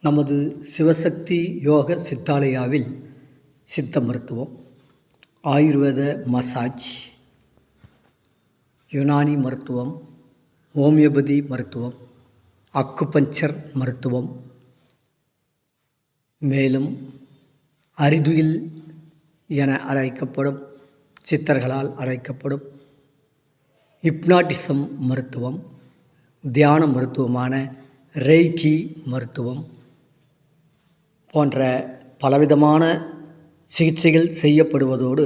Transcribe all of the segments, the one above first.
நமது சிவசக்தி யோக சித்தாலயாவில் சித்த மருத்துவம், ஆயுர்வேத மசாஜ், யுனானி மருத்துவம், ஹோமியோபதி மருத்துவம், அக்குபஞ்சர் மருத்துவம், மேலும் அறிதுயில் என அழைக்கப்படும் சித்தர்களால் அழைக்கப்படும் ஹிப்னாட்டிசம் மருத்துவம், தியான மருத்துவமான ரெய்கி மருத்துவம் போன்ற பலவிதமான சிகிச்சைகள் செய்யப்படுவதோடு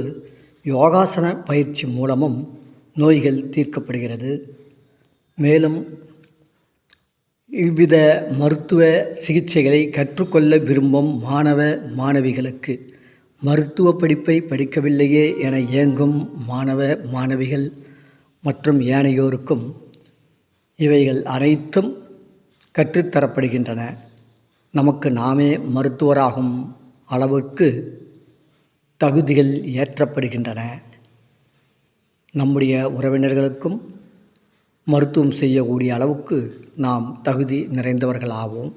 யோகாசன பயிற்சி மூலமும் நோய்கள் தீர்க்கப்படுகிறது. மேலும் இவ்வித மருத்துவ சிகிச்சைகளை கற்றுக்கொள்ள விரும்பும் மாணவ மாணவிகளுக்கு, மருத்துவ படிப்பை படிக்கவில்லையே என ஏங்கும் மாணவ மாணவிகள் மற்றும் ஏனையோருக்கும் இவைகள் அனைத்தும் கற்றுத்தரப்படுகின்றன. நமக்கு நாமே மருத்துவராகும் அளவுக்கு தகுதிகள் ஏற்றப்படுகின்றன. நம்முடைய உறவினர்களுக்கும் மருத்துவம் செய்யக்கூடிய அளவுக்கு நாம் தகுதி நிறைந்தவர்களாவோம்.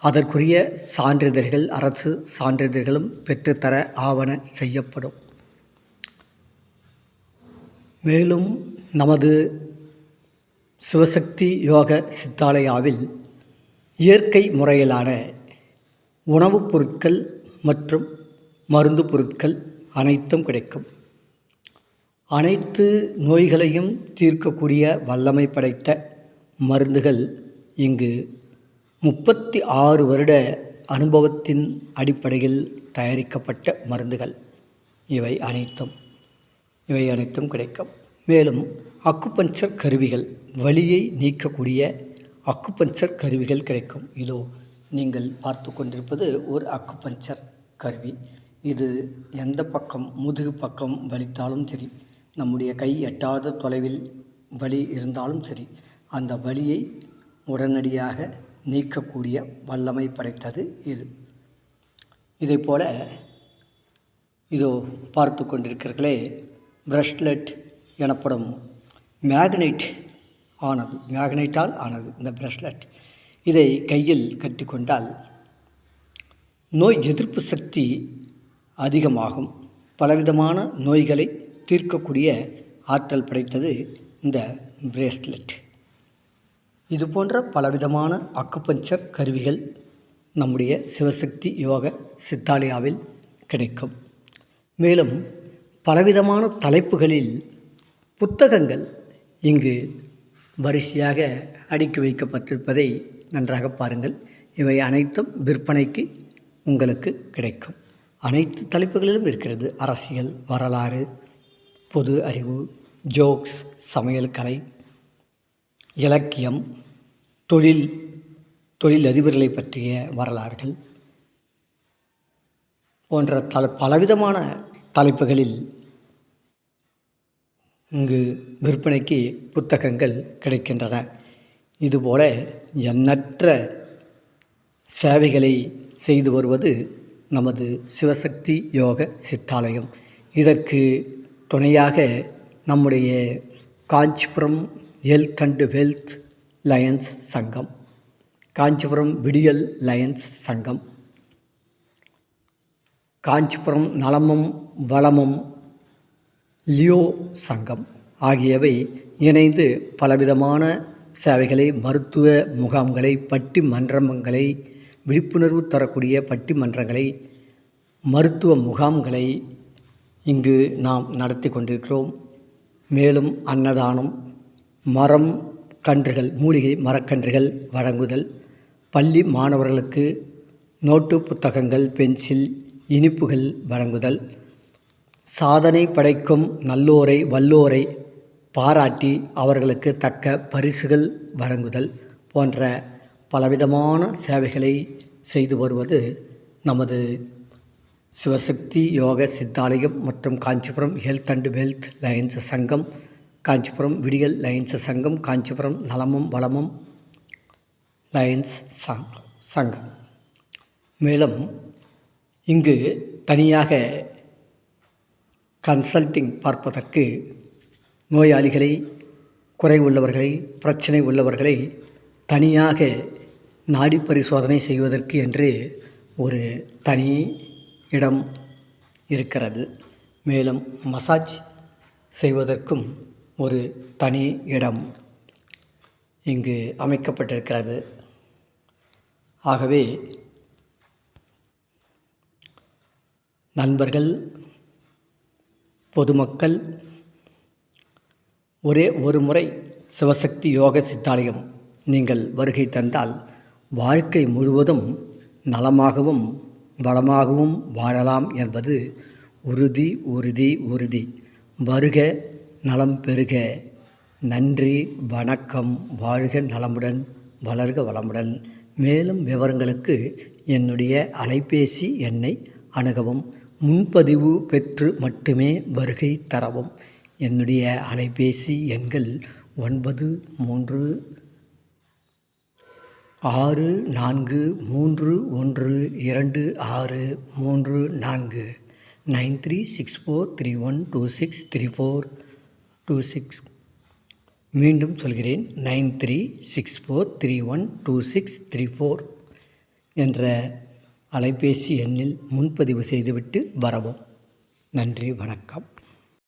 அதற்குரிய சான்றிதழ்கள், அரசு சான்றிதழ்களும் பெற்றுத்தர ஆவண செய்யப்படும். மேலும் நமது சிவசக்தி யோக சித்தாலயாவில் இயற்கை முறையிலான உணவுப் பொருட்கள் மற்றும் மருந்து பொருட்கள் அனைத்தும் கிடைக்கும். அனைத்து நோய்களையும் தீர்க்கக்கூடிய வல்லமை படைத்த மருந்துகள் இங்கு 36 வருட அனுபவத்தின் அடிப்படையில் தயாரிக்கப்பட்ட மருந்துகள் இவை அனைத்தும் கிடைக்கும். மேலும் அக்குபஞ்சர் கருவிகள், வலியை நீக்கக்கூடிய அக்குபஞ்சர் கருவிகள் கிடைக்கும். இதோ நீங்கள் பார்த்து கொண்டிருப்பது ஒரு அக்குபஞ்சர் கருவி. இது எந்த பக்கம், முதுகு பக்கம் வலித்தாலும் சரி, நம்முடைய கை எட்டாத தொலைவில் வலி இருந்தாலும் சரி, அந்த வலியை உடனடியாக நீக்கக்கூடிய வல்லமை படைத்தது இது. இதைப்போல இதோ பார்த்து கொண்டிருக்கிறீர்களே, பிரஷ்லெட் எனப்படும் மேக்னைட்டால் ஆனது இந்த பிரஷ்லெட். இதை கையில் கட்டிக்கொண்டால் நோய் எதிர்ப்பு சக்தி அதிகமாகும். பலவிதமான நோய்களை தீர்க்கக்கூடிய ஆற்றல் படைத்தது இந்த பிரேஸ்லெட். இது போன்ற பலவிதமான அக்குபஞ்சர் கருவிகள் நம்முடைய சிவசக்தி யோக சித்தாலயாவில் கிடைக்கும். மேலும் பலவிதமான தலைப்புகளில் புத்தகங்கள் இங்கு வரிசையாக அடுக்கி வைக்கப்பட்டிருப்பதை நன்றாக பாருங்கள். இவை அனைத்தும் விற்பனைக்கு உங்களுக்கு கிடைக்கும். அனைத்து தலைப்புகளிலும் இருக்கிறது. அரசியல், வரலாறு, பொது அறிவு, ஜோக்ஸ், சமையல் கலை, இலக்கியம், தொழிலதிபர்களை பற்றிய வரலாறுகள் போன்ற பலவிதமான தலைப்புகளில் இங்கு விற்பனைக்கு புத்தகங்கள் கிடைக்கின்றன. இதுபோல எண்ணற்ற சேவைகளை செய்து வருவது நமது சிவசக்தி யோக சித்தாலயம். இதற்கு துணையாக நம்முடைய Kanchipuram health and wealth Lions சங்கம், காஞ்சிபுரம் விடியல் லயன்ஸ் சங்கம், காஞ்சிபுரம் நலமும் வளமும் லியோ சங்கம் ஆகியவை இணைந்து பலவிதமான சேவைகளை, மருத்துவ முகாம்களை, பட்டிமன்றங்களை, விழிப்புணர்வு தரக்கூடிய பட்டிமன்றங்களை, மருத்துவ முகாம்களை இங்கு நாம் நடத்தி கொண்டிருக்கிறோம். மேலும் அன்னதானம், மரம் கன்றுகள், மூலிகை மரக்கன்றுகள் வழங்குதல், பள்ளி மாணவர்களுக்கு நோட்டு புத்தகங்கள், பென்சில், இனிப்புகள் வழங்குதல், சாதனை படைக்கும் நல்லோரை வல்லோரை பாராட்டி அவர்களுக்கு தக்க பரிசுகள் வழங்குதல் போன்ற பலவிதமான சேவைகளை செய்து வருவது நமது சிவசக்தி யோக சித்தாலயம் மற்றும் Kanchipuram health and wealth Lions சங்கம், காஞ்சிபுரம் விடியல் லயன்ஸ் சங்கம், காஞ்சிபுரம் நலமும் வளமும் லயன்ஸ் சங்கம். மேலும் இங்கு தனியாக கன்சல்டிங் பார்ப்பதற்கு நோயாளிகளை, குறை உள்ளவர்களை, பிரச்சனை உள்ளவர்களை தனியாக நாடி பரிசோதனை செய்வதற்கு என்று ஒரு தனி இடம் இருக்கிறது. மேலும் மசாஜ் செய்வதற்கும் ஒரு தனி இடம் இங்கு அமைக்கப்பட்டிருக்கிறது. ஆகவே நண்பர்கள், பொதுமக்கள் ஒரே ஒரு முறை சிவசக்தி யோக சித்தாலயம் நீங்கள் வருகை தந்தால் வாழ்க்கை முழுவதும் நலமாகவும் வளமாகவும் வாழலாம் என்பது உறுதி உறுதி உறுதி. வருக, நலம் பெறுக. நன்றி, வணக்கம். வாழ்க நலமுடன், வளர்க வளமுடன். மேலும் விவரங்களுக்கு என்னுடைய அலைபேசி எண்ணை அணுகவும். முன்பதிவு பெற்று மட்டுமே வருகை தரவும். என்னுடைய அலைபேசி எண்கள் 9346122634 936431263426. மீண்டும் சொல்கிறேன், 9364312634 என்ற அலைபேசி எண்ணில் முன்பதிவு செய்துவிட்டு வரவும். நன்றி, வணக்கம்.